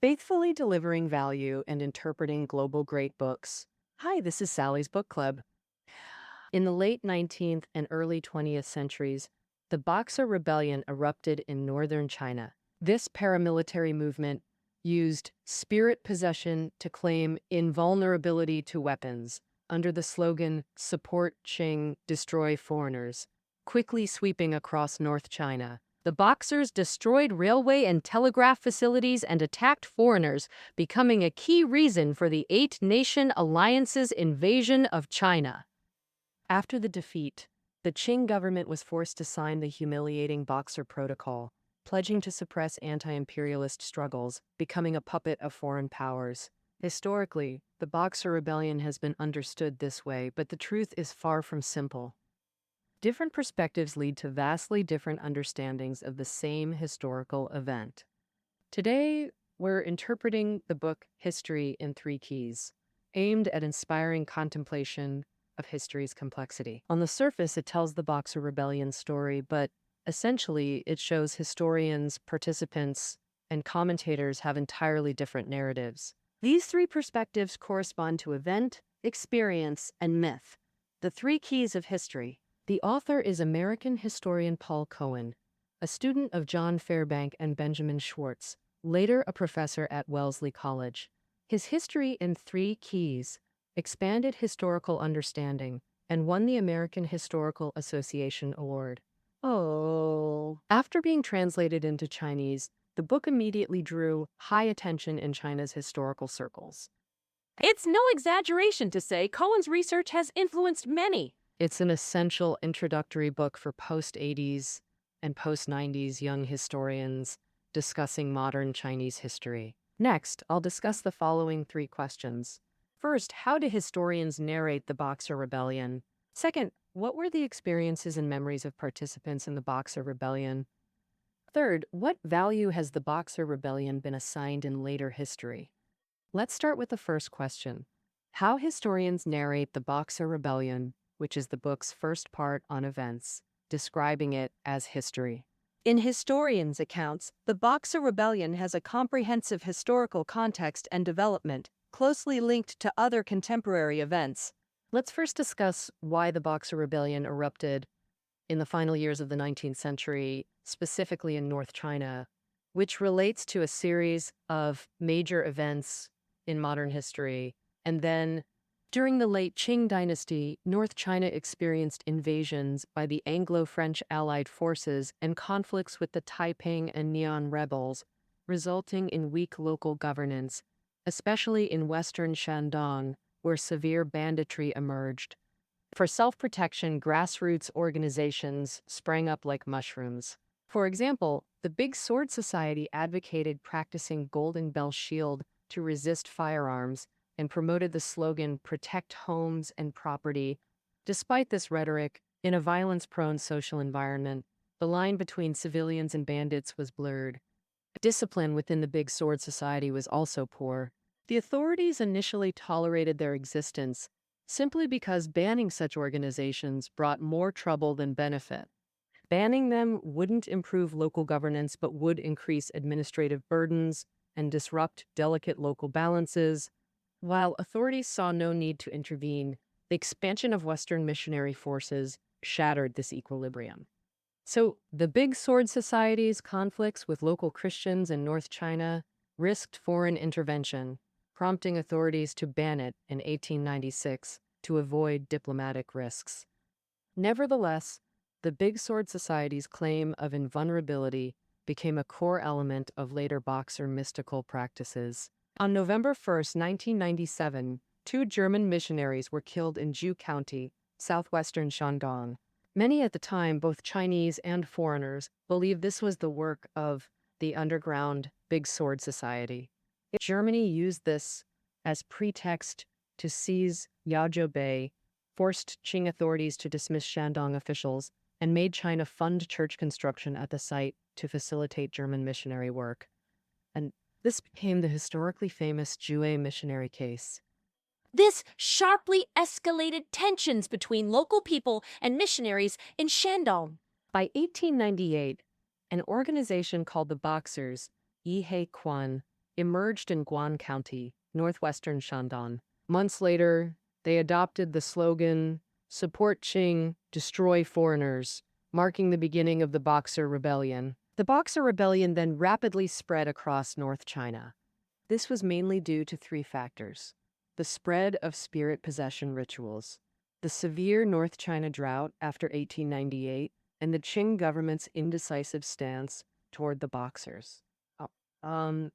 Faithfully delivering value and interpreting global great books. Hi, this is Sally's Book Club. In the late 19th and early 20th centuries, the Boxer Rebellion erupted in northern China. This paramilitary movement used spirit possession to claim invulnerability to weapons under the slogan, "Support Qing, Destroy Foreigners," quickly sweeping across North China. The Boxers destroyed railway and telegraph facilities and attacked foreigners, becoming a key reason for the Eight-Nation Alliance's invasion of China. After the defeat, the Qing government was forced to sign the humiliating Boxer Protocol, pledging to suppress anti-imperialist struggles, becoming a puppet of foreign powers. Historically, the Boxer Rebellion has been understood this way, but the truth is far from simple. Different perspectives lead to vastly different understandings of the same historical event. Today, we're interpreting the book History in Three Keys, aimed at inspiring contemplation of history's complexity. On the surface, it tells the Boxer Rebellion story, but essentially, it shows historians, participants, and commentators have entirely different narratives. These three perspectives correspond to event, experience, and myth, the three keys of history. The author is American historian Paul Cohen, a student of John Fairbank and Benjamin Schwartz, later a professor at Wellesley College. His History in Three Keys expanded historical understanding and won the American Historical Association Award. After being translated into Chinese, the book immediately drew high attention in China's historical circles. It's no exaggeration to say Cohen's research has influenced many. It's an essential introductory book for post-80s and post-90s young historians discussing modern Chinese history. Next, I'll discuss the following three questions. First, how do historians narrate the Boxer Rebellion? Second, what were the experiences and memories of participants in the Boxer Rebellion? Third, what value has the Boxer Rebellion been assigned in later history? Let's start with the first question. How historians narrate the Boxer Rebellion, which is the book's first part on events, describing it as history. In historians' accounts, the Boxer Rebellion has a comprehensive historical context and development, closely linked to other contemporary events. Let's first discuss why the Boxer Rebellion erupted in the final years of the 19th century, specifically in North China, which relates to a series of major events in modern history. And then, during the late Qing dynasty, North China experienced invasions by the Anglo-French allied forces and conflicts with the Taiping and Neon rebels, resulting in weak local governance, especially in western Shandong, where severe banditry emerged. For self-protection, grassroots organizations sprang up like mushrooms. For example, the Big Sword Society advocated practicing Golden Bell Shield to resist firearms and promoted the slogan, "Protect homes and property." Despite this rhetoric, in a violence-prone social environment, the line between civilians and bandits was blurred. Discipline within the Big Sword Society was also poor. The authorities initially tolerated their existence simply because banning such organizations brought more trouble than benefit. Banning them wouldn't improve local governance but would increase administrative burdens and disrupt delicate local balances. While authorities saw no need to intervene, the expansion of Western missionary forces shattered this equilibrium. So, the Big Sword Society's conflicts with local Christians in North China risked foreign intervention, prompting authorities to ban it in 1896 to avoid diplomatic risks. Nevertheless, the Big Sword Society's claim of invulnerability became a core element of later Boxer mystical practices. On November 1st, 1997, 2 German missionaries were killed in Jiu County, southwestern Shandong. Many at the time, both Chinese and foreigners, believed this was the work of the underground Big Sword Society. Germany used this as pretext to seize Yaozhou Bay, forced Qing authorities to dismiss Shandong officials, and made China fund church construction at the site to facilitate German missionary work. And this became the historically famous Jiu missionary case. This sharply escalated tensions between local people and missionaries in Shandong. By 1898, an organization called the Boxers, Yihai Quan, emerged in Guan County, northwestern Shandong. Months later, they adopted the slogan, "Support Qing, Destroy Foreigners," marking the beginning of the Boxer Rebellion. The Boxer Rebellion then rapidly spread across North China. This was mainly due to three factors: the spread of spirit possession rituals, the severe North China drought after 1898, and the Qing government's indecisive stance toward the Boxers. Uh, Um,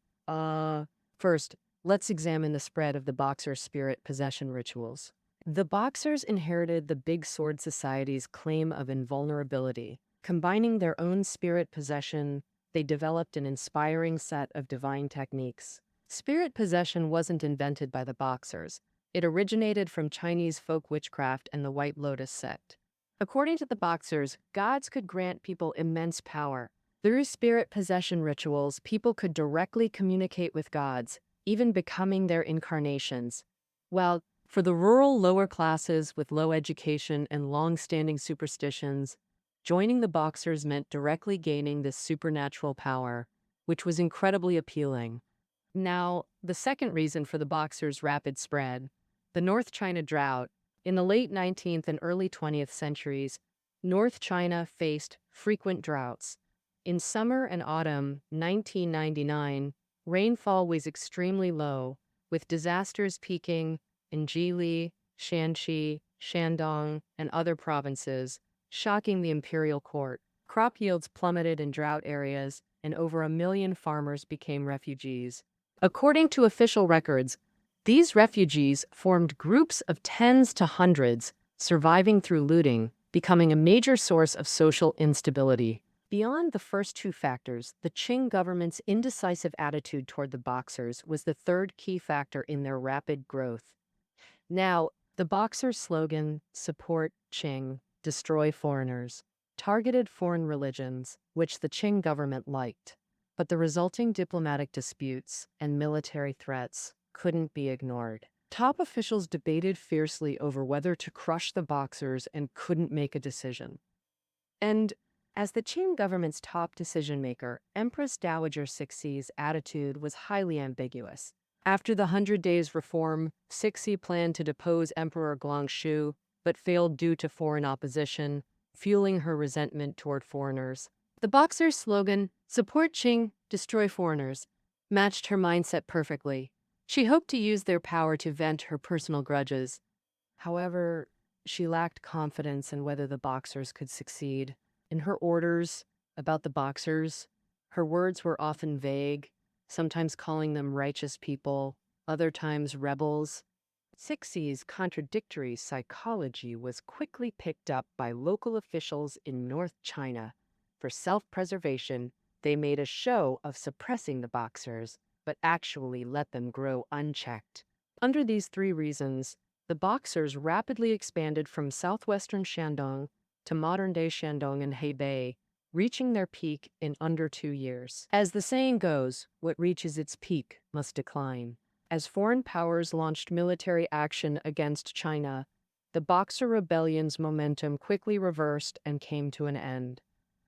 First, let's examine the spread of the Boxer spirit possession rituals. The Boxers inherited the Big Sword Society's claim of invulnerability. Combining their own spirit possession, they developed an inspiring set of divine techniques. Spirit possession wasn't invented by the Boxers. It originated from Chinese folk witchcraft and the White Lotus sect. According to the Boxers, gods could grant people immense power. Through spirit possession rituals, people could directly communicate with gods, even becoming their incarnations. While for the rural lower classes with low education and long-standing superstitions, joining the Boxers meant directly gaining this supernatural power, which was incredibly appealing. Now, the second reason for the Boxers' rapid spread, the North China drought. In the late 19th and early 20th centuries, North China faced frequent droughts. In summer and autumn 1999, rainfall was extremely low, with disasters peaking in Jili, Shanxi, Shandong, and other provinces, shocking the imperial court. Crop yields plummeted in drought areas, and over 1 million farmers became refugees. According to official records, these refugees formed groups of tens to hundreds, surviving through looting, becoming a major source of social instability. Beyond the first two factors, the Qing government's indecisive attitude toward the Boxers was the third key factor in their rapid growth. Now, the Boxers' slogan, "Support Qing, Destroy Foreigners," targeted foreign religions, which the Qing government liked. But the resulting diplomatic disputes and military threats couldn't be ignored. Top officials debated fiercely over whether to crush the Boxers and couldn't make a decision. And as the Qing government's top decision-maker, Empress Dowager Cixi's attitude was highly ambiguous. After the 100 Days reform, Cixi planned to depose Emperor Guangxu, but failed due to foreign opposition, fueling her resentment toward foreigners. The Boxers' slogan, "Support Qing, Destroy Foreigners," matched her mindset perfectly. She hoped to use their power to vent her personal grudges. However, she lacked confidence in whether the Boxers could succeed. In her orders about the Boxers, her words were often vague, sometimes calling them righteous people, other times rebels. Cixi's contradictory psychology was quickly picked up by local officials in North China. For self-preservation, they made a show of suppressing the Boxers, but actually let them grow unchecked. Under these three reasons, the Boxers rapidly expanded from southwestern Shandong to modern-day Shandong and Hebei, reaching their peak in under 2 years. As the saying goes, what reaches its peak must decline. As foreign powers launched military action against China, the Boxer Rebellion's momentum quickly reversed and came to an end.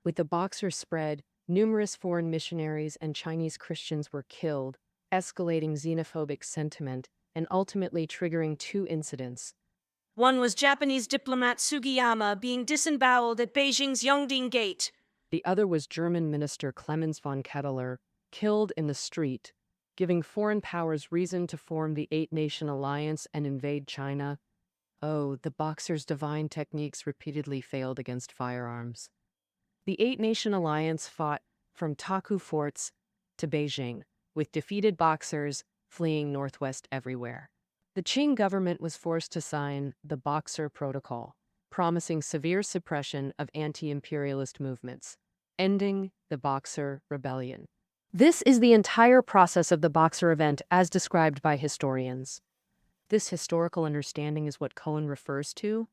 With the Boxers' spread, numerous foreign missionaries and Chinese Christians were killed, escalating xenophobic sentiment and ultimately triggering two incidents. One was Japanese diplomat Sugiyama being disemboweled at Beijing's Yongding Gate. The other was German minister Clemens von Ketteler, killed in the street, giving foreign powers reason to form the Eight-Nation Alliance and invade China. Oh, the Boxers' divine techniques repeatedly failed against firearms. The Eight-Nation Alliance fought from Taku forts to Beijing, with defeated Boxers fleeing northwest everywhere. The Qing government was forced to sign the Boxer Protocol, promising severe suppression of anti-imperialist movements, ending the Boxer Rebellion. This is the entire process of the Boxer event as described by historians. This historical understanding is what Cohen refers to.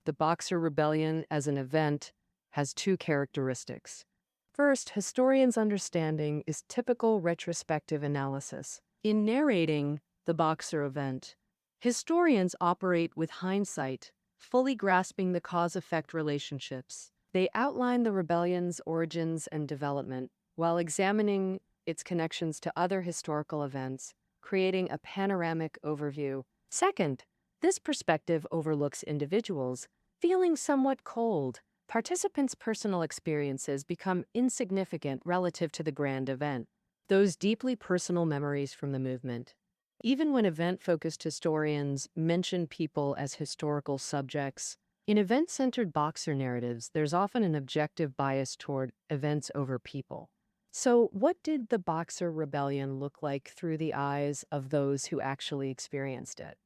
The Boxer Rebellion as an event has two characteristics. First, historians' understanding is typical retrospective analysis. In narrating the Boxer event, historians operate with hindsight, fully grasping the cause-effect relationships. They outline the rebellion's origins and development, while examining its connections to other historical events, creating a panoramic overview. Second, this perspective overlooks individuals, feeling somewhat cold. Participants' personal experiences become insignificant relative to the grand event, those deeply personal memories from the movement. Even when event-focused historians mention people as historical subjects, in event-centered boxer narratives, there's often an objective bias toward events over people. So, what did the Boxer Rebellion look like through the eyes of those who actually experienced it?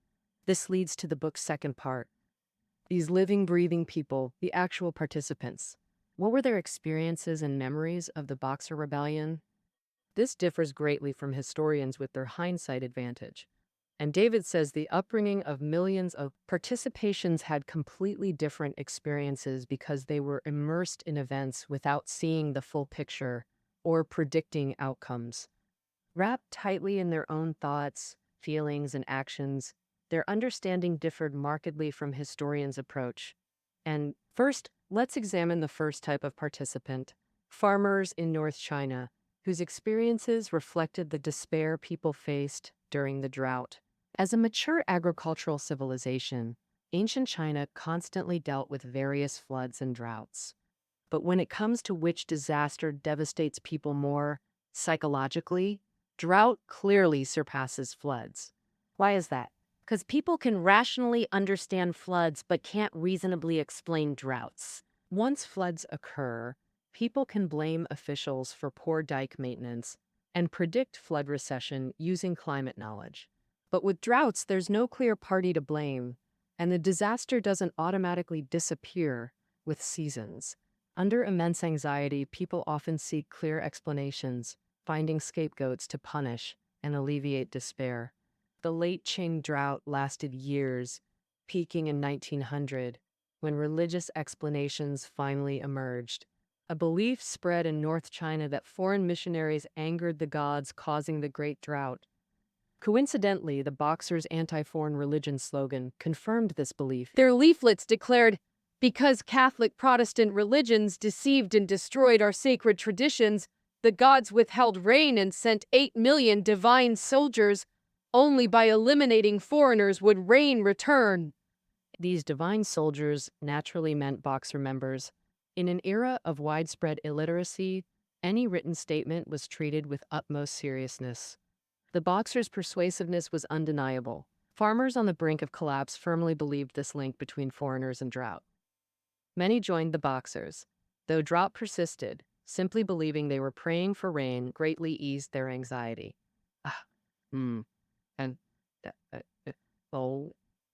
This leads to the book's second part. These living, breathing people, the actual participants. What were their experiences and memories of the Boxer Rebellion? This differs greatly from historians with their hindsight advantage. And David says the upbringing of millions of participations had completely different experiences because they were immersed in events without seeing the full picture or predicting outcomes. Wrapped tightly in their own thoughts, feelings, and actions, their understanding differed markedly from historians' approach. And first, let's examine the first type of participant, farmers in North China, whose experiences reflected the despair people faced during the drought. As a mature agricultural civilization, ancient China constantly dealt with various floods and droughts. But when it comes to which disaster devastates people more psychologically, drought clearly surpasses floods. Why is that? Because people can rationally understand floods but can't reasonably explain droughts. Once floods occur, people can blame officials for poor dike maintenance and predict flood recession using climate knowledge. But with droughts, there's no clear party to blame, and the disaster doesn't automatically disappear with seasons. Under immense anxiety, people often seek clear explanations, finding scapegoats to punish and alleviate despair. The late Qing drought lasted years, peaking in 1900, when religious explanations finally emerged. A belief spread in North China that foreign missionaries angered the gods, causing the Great Drought. Coincidentally, the Boxers' anti-foreign religion slogan confirmed this belief. Their leaflets declared, "Because Catholic Protestant religions deceived and destroyed our sacred traditions, the gods withheld rain and sent 8 million divine soldiers. Only by eliminating foreigners would rain return." These divine soldiers naturally meant Boxer members. In an era of widespread illiteracy, any written statement was treated with utmost seriousness. The Boxers' persuasiveness was undeniable. Farmers on the brink of collapse firmly believed this link between foreigners and drought. Many joined the Boxers. Though drought persisted, simply believing they were praying for rain greatly eased their anxiety. Ah, and oh.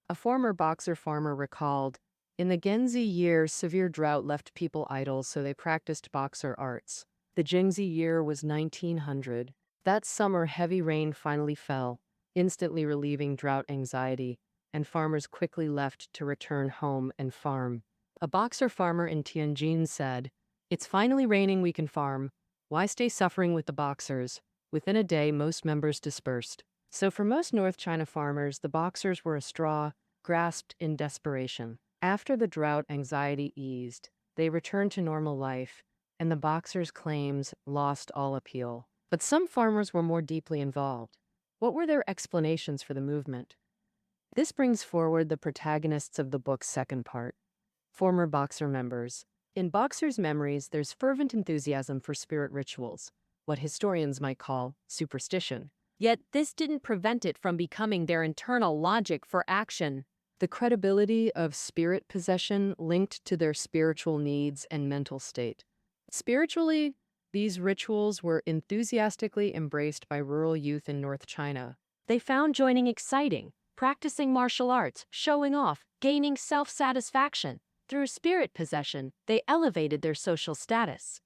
A former Boxer farmer recalled, "In the Genzi year, severe drought left people idle, so they practiced Boxer arts. The Jingzi year was 1900. That summer, heavy rain finally fell, instantly relieving drought anxiety, and farmers quickly left to return home and farm." A Boxer farmer in Tianjin said, "It's finally raining, we can farm. Why stay suffering with the Boxers?" Within a day, most members dispersed. So for most North China farmers, the Boxers were a straw grasped in desperation. After the drought anxiety eased, they returned to normal life, and the Boxers' claims lost all appeal. But some farmers were more deeply involved. What were their explanations for the movement? This brings forward the protagonists of the book's second part, former Boxer members. In Boxers' memories, there's fervent enthusiasm for spirit rituals, what historians might call superstition. Yet this didn't prevent it from becoming their internal logic for action. The credibility of spirit possession linked to their spiritual needs and mental state. Spiritually, these rituals were enthusiastically embraced by rural youth in North China. They found joining exciting, practicing martial arts, showing off, gaining self-satisfaction. Through spirit possession, they elevated their social status.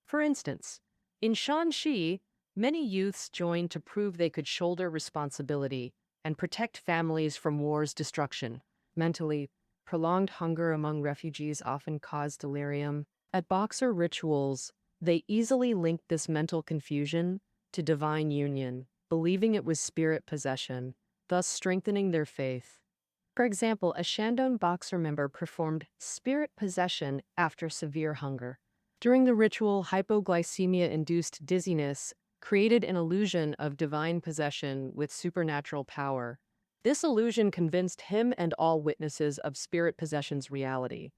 For instance, in Shanxi, many youths joined to prove they could shoulder responsibility and protect families from war's destruction. Mentally, prolonged hunger among refugees often caused delirium. At Boxer rituals, they easily linked this mental confusion to divine union, believing it was spirit possession, thus strengthening their faith. For example, a Shandong Boxer member performed spirit possession after severe hunger. During the ritual, hypoglycemia-induced dizziness created an illusion of divine possession with supernatural power. This illusion convinced him and all witnesses of spirit possession's reality.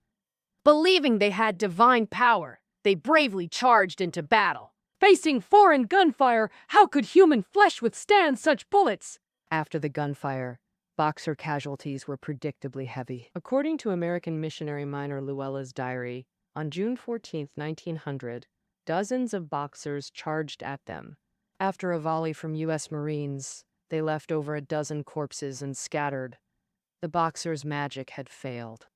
Believing they had divine power, they bravely charged into battle. Facing foreign gunfire, how could human flesh withstand such bullets? After the gunfire, Boxer casualties were predictably heavy. According to American missionary Minor Luella's diary, on June 14, 1900, dozens of Boxers charged at them. After a volley from U.S. Marines, they left over a dozen corpses and scattered. The Boxers' magic had failed.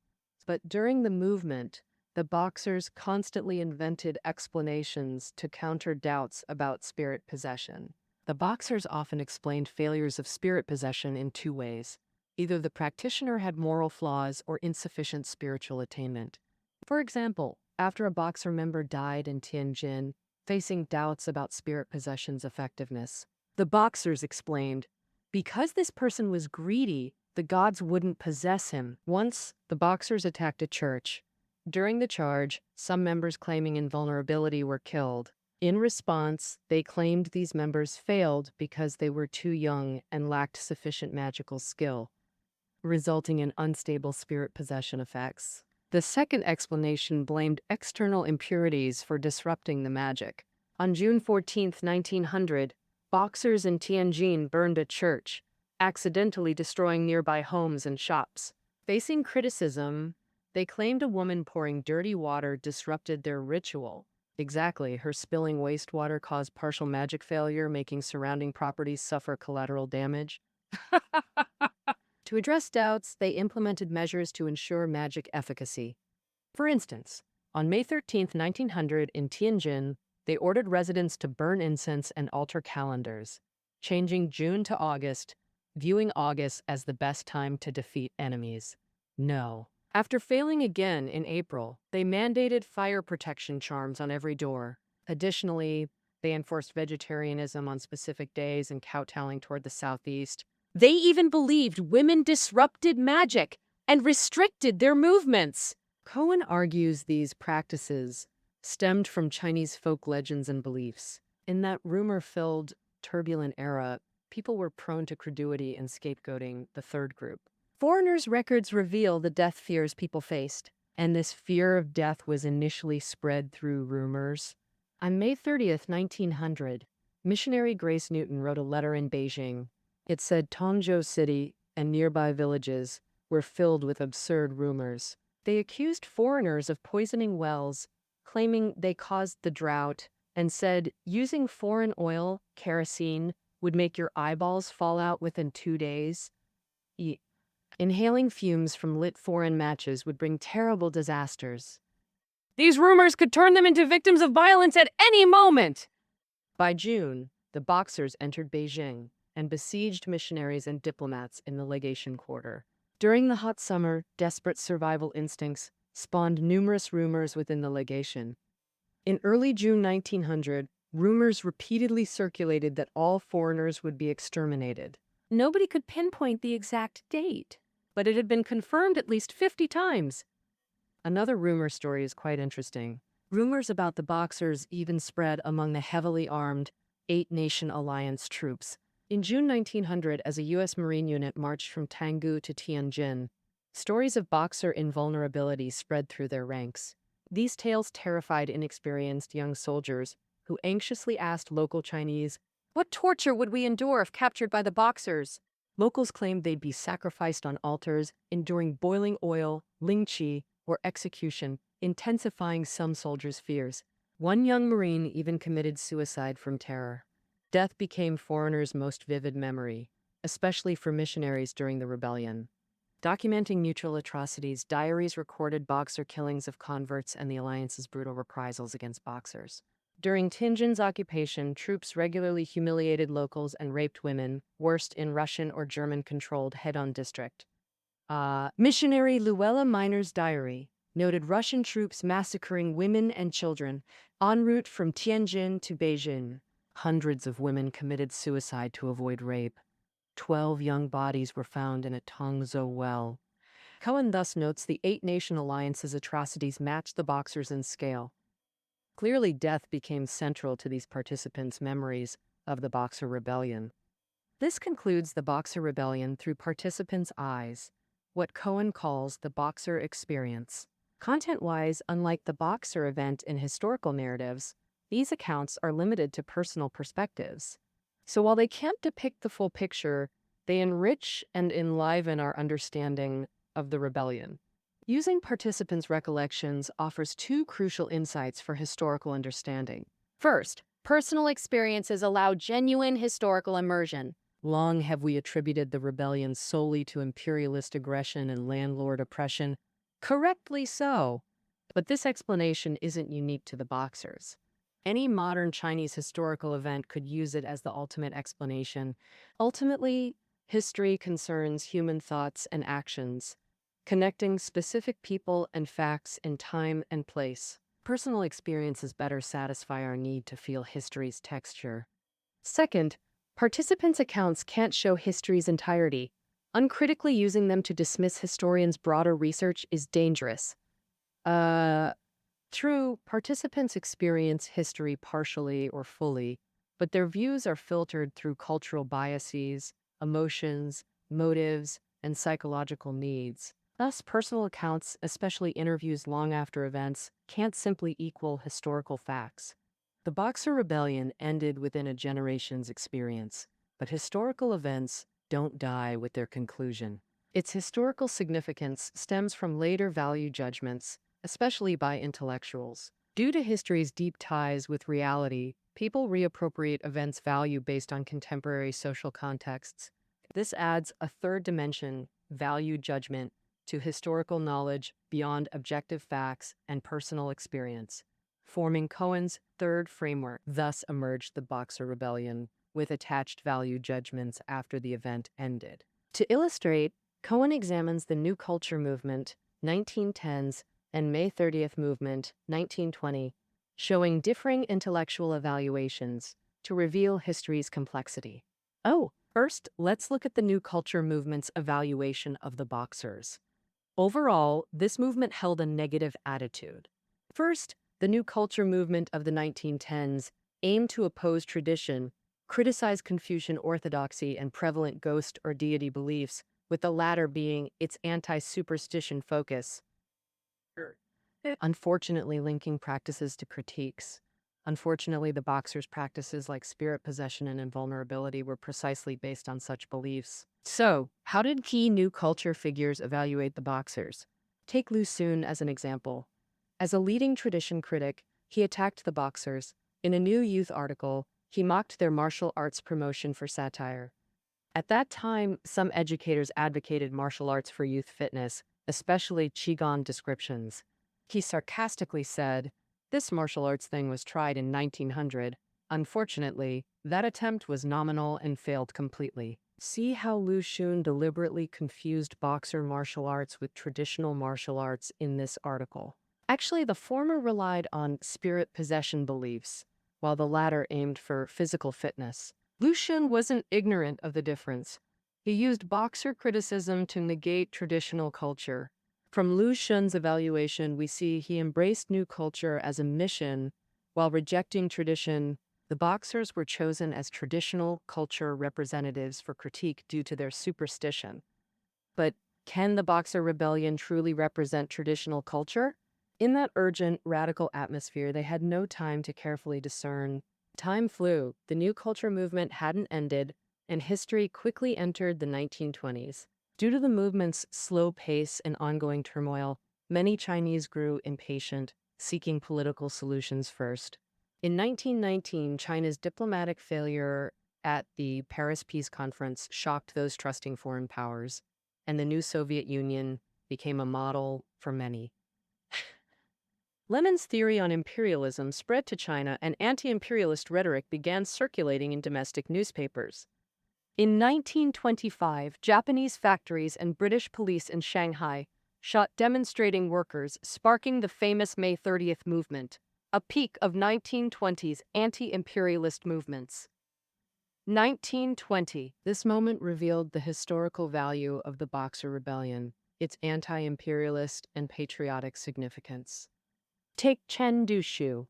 But during the movement, the Boxers constantly invented explanations to counter doubts about spirit possession. The Boxers often explained failures of spirit possession in two ways. Either the practitioner had moral flaws or insufficient spiritual attainment. For example, after a Boxer member died in Tianjin, facing doubts about spirit possession's effectiveness, the Boxers explained, because this person was greedy, the gods wouldn't possess him. Once, the Boxers attacked a church. During the charge, some members claiming invulnerability were killed. In response, they claimed these members failed because they were too young and lacked sufficient magical skill, resulting in unstable spirit possession effects. The second explanation blamed external impurities for disrupting the magic. On June 14, 1900, Boxers in Tianjin burned a church, accidentally destroying nearby homes and shops. Facing criticism, they claimed a woman pouring dirty water disrupted their ritual. Exactly, her spilling wastewater caused partial magic failure, making surrounding properties suffer collateral damage. To address doubts, they implemented measures to ensure magic efficacy. For instance, on May 13, 1900, in Tianjin, they ordered residents to burn incense and alter calendars, changing June to August, viewing August as the best time to defeat enemies. No. After failing again in April, they mandated fire protection charms on every door. Additionally, they enforced vegetarianism on specific days and kowtowing toward the southeast. They even believed women disrupted magic and restricted their movements. Cohen argues these practices stemmed from Chinese folk legends and beliefs. In that rumor-filled, turbulent era, people were prone to credulity and scapegoating the third group. Foreigners' records reveal the death fears people faced, and this fear of death was initially spread through rumors. On May 30th, 1900, missionary Grace Newton wrote a letter in Beijing. It said Tongzhou City and nearby villages were filled with absurd rumors. They accused foreigners of poisoning wells, claiming they caused the drought, and said using foreign oil, kerosene, would make your eyeballs fall out within 2 days. Inhaling fumes from lit foreign matches would bring terrible disasters. These rumors could turn them into victims of violence at any moment! By June, the Boxers entered Beijing and besieged missionaries and diplomats in the legation quarter. During the hot summer, desperate survival instincts spawned numerous rumors within the legation. In early June 1900, rumors repeatedly circulated that all foreigners would be exterminated. Nobody could pinpoint the exact date, but it had been confirmed at least 50 times. Another rumor story is quite interesting. Rumors about the Boxers even spread among the heavily armed Eight-Nation Alliance troops. In June 1900, as a U.S. Marine unit marched from Tanggu to Tianjin, stories of Boxer invulnerability spread through their ranks. These tales terrified inexperienced young soldiers who anxiously asked local Chinese, "What torture would we endure if captured by the Boxers?" Locals claimed they'd be sacrificed on altars, enduring boiling oil, lingqi, or execution, intensifying some soldiers' fears. One young Marine even committed suicide from terror. Death became foreigners' most vivid memory, especially for missionaries during the rebellion. Documenting mutual atrocities, diaries recorded Boxer killings of converts and the Alliance's brutal reprisals against Boxers. During Tianjin's occupation, troops regularly humiliated locals and raped women, worst in Russian or German-controlled Hedon district. Missionary Luella Minor's diary noted Russian troops massacring women and children en route from Tianjin to Beijing. Hundreds of women committed suicide to avoid rape. 12 young bodies were found in a Tongzhou well. Cohen thus notes the Eight-Nation Alliance's atrocities matched the Boxers in scale. Clearly, death became central to these participants' memories of the Boxer Rebellion. This concludes the Boxer Rebellion through participants' eyes, what Cohen calls the Boxer experience. Content-wise, unlike the Boxer event in historical narratives, these accounts are limited to personal perspectives. So while they can't depict the full picture, they enrich and enliven our understanding of the rebellion. Using participants' recollections offers two crucial insights for historical understanding. First, personal experiences allow genuine historical immersion. Long have we attributed the rebellion solely to imperialist aggression and landlord oppression. Correctly so. But this explanation isn't unique to the Boxers. Any modern Chinese historical event could use it as the ultimate explanation. Ultimately, history concerns human thoughts and actions, connecting specific people and facts in time and place. Personal experiences better satisfy our need to feel history's texture. Second, participants' accounts can't show history's entirety. Uncritically using them to dismiss historians' broader research is dangerous. True, participants experience history partially or fully, but their views are filtered through cultural biases, emotions, motives, and psychological needs. Thus, personal accounts, especially interviews long after events, can't simply equal historical facts. The Boxer Rebellion ended within a generation's experience, but historical events don't die with their conclusion. Its historical significance stems from later value judgments, especially by intellectuals. Due to history's deep ties with reality, people reappropriate events' value based on contemporary social contexts. This adds a third dimension, value judgment, to historical knowledge beyond objective facts and personal experience. Forming Cohen's third framework, thus emerged the Boxer Rebellion, with attached value judgments after the event ended. To illustrate, Cohen examines the New Culture movement, 1910s, and May 30th movement, 1920, showing differing intellectual evaluations to reveal history's complexity. First, let's look at the New Culture movement's evaluation of the Boxers. Overall, this movement held a negative attitude. First, the New Culture movement of the 1910s aimed to oppose tradition, criticize Confucian orthodoxy and prevalent ghost or deity beliefs, with the latter being its anti-superstition focus. Unfortunately, linking practices to critiques. Unfortunately, the Boxers' practices like spirit possession and invulnerability were precisely based on such beliefs. So, how did key New Culture figures evaluate the Boxers? Take Lu Xun as an example. As a leading tradition critic, he attacked the Boxers. In a New Youth article, he mocked their martial arts promotion for satire. At that time, some educators advocated martial arts for youth fitness, especially Qigong descriptions. He sarcastically said, "This martial arts thing was tried in 1900. Unfortunately, that attempt was nominal and failed completely." See how Lu Xun deliberately confused Boxer martial arts with traditional martial arts in this article. Actually, the former relied on spirit possession beliefs, while the latter aimed for physical fitness. Lu Xun wasn't ignorant of the difference. He used Boxer criticism to negate traditional culture. From Lu Xun's evaluation, we see he embraced New Culture as a mission, while rejecting tradition. The Boxers were chosen as traditional culture representatives for critique due to their superstition. But can the Boxer Rebellion truly represent traditional culture? In that urgent, radical atmosphere, they had no time to carefully discern. Time flew, the New Culture movement hadn't ended, and history quickly entered the 1920s. Due to the movement's slow pace and ongoing turmoil, many Chinese grew impatient, seeking political solutions first. In 1919, China's diplomatic failure at the Paris Peace Conference shocked those trusting foreign powers, and the new Soviet Union became a model for many. Lenin's theory on imperialism spread to China, and anti-imperialist rhetoric began circulating in domestic newspapers. In 1925, Japanese factories and British police in Shanghai shot demonstrating workers, sparking the famous May 30th movement, a peak of 1920s anti-imperialist movements. 1920. This moment revealed the historical value of the Boxer Rebellion, its anti-imperialist and patriotic significance. Take Chen Dushu.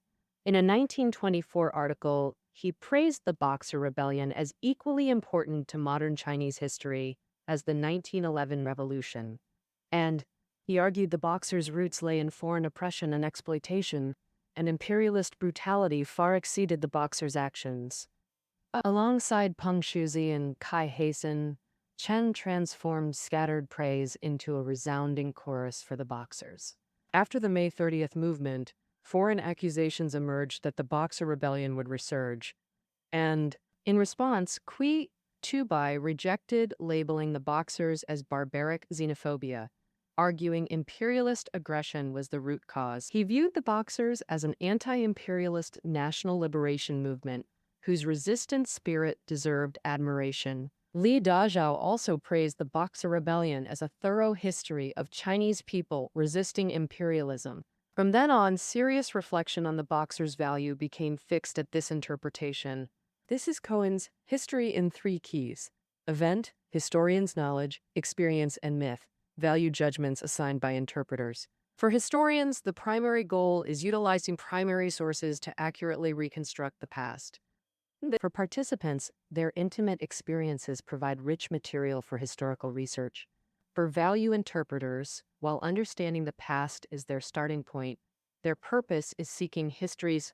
In a 1924 article, he praised the Boxer Rebellion as equally important to modern Chinese history as the 1911 revolution. And he argued the Boxers' roots lay in foreign oppression and exploitation, and imperialist brutality far exceeded the Boxers' actions. Alongside Peng Shuzi and Kai Hasen, Chen transformed scattered praise into a resounding chorus for the Boxers. After the May 30th movement, foreign accusations emerged that the Boxer Rebellion would resurge, and in response, Kui Tubai rejected labeling the Boxers as barbaric xenophobia, arguing imperialist aggression was the root cause. He viewed the Boxers as an anti-imperialist national liberation movement whose resistance spirit deserved admiration. Li Dazhao also praised the Boxer Rebellion as a thorough history of Chinese people resisting imperialism. From then on, serious reflection on the Boxers' value became fixed at this interpretation. This is Cohen's History in Three Keys: event, historian's knowledge, experience, and myth, value judgments assigned by interpreters. For historians, the primary goal is utilizing primary sources to accurately reconstruct the past. For participants, their intimate experiences provide rich material for historical research. For value interpreters, while understanding the past is their starting point, their purpose is seeking history's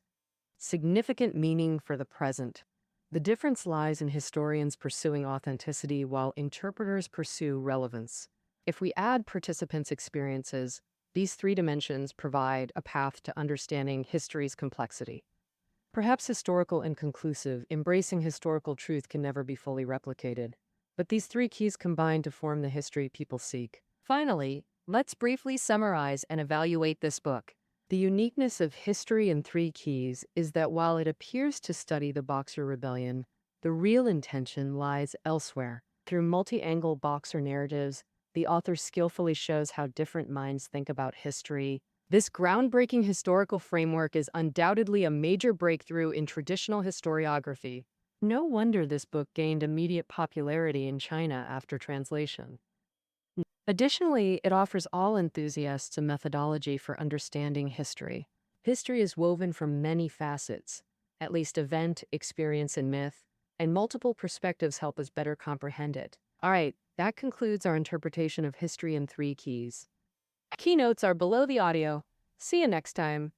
significant meaning for the present. The difference lies in historians pursuing authenticity while interpreters pursue relevance. If we add participants' experiences, these three dimensions provide a path to understanding history's complexity. Perhaps historical and conclusive, embracing historical truth can never be fully replicated. But these three keys combine to form the history people seek. Finally, let's briefly summarize and evaluate this book. The uniqueness of History in Three Keys is that while it appears to study the Boxer Rebellion, the real intention lies elsewhere. Through multi-angle Boxer narratives, the author skillfully shows how different minds think about history. This groundbreaking historical framework is undoubtedly a major breakthrough in traditional historiography. No wonder this book gained immediate popularity in China after translation. Additionally, it offers all enthusiasts a methodology for understanding history. History is woven from many facets, at least event, experience, and myth, and multiple perspectives help us better comprehend it. All right, that concludes our interpretation of History in Three Keys. Keynotes are below the audio. See you next time.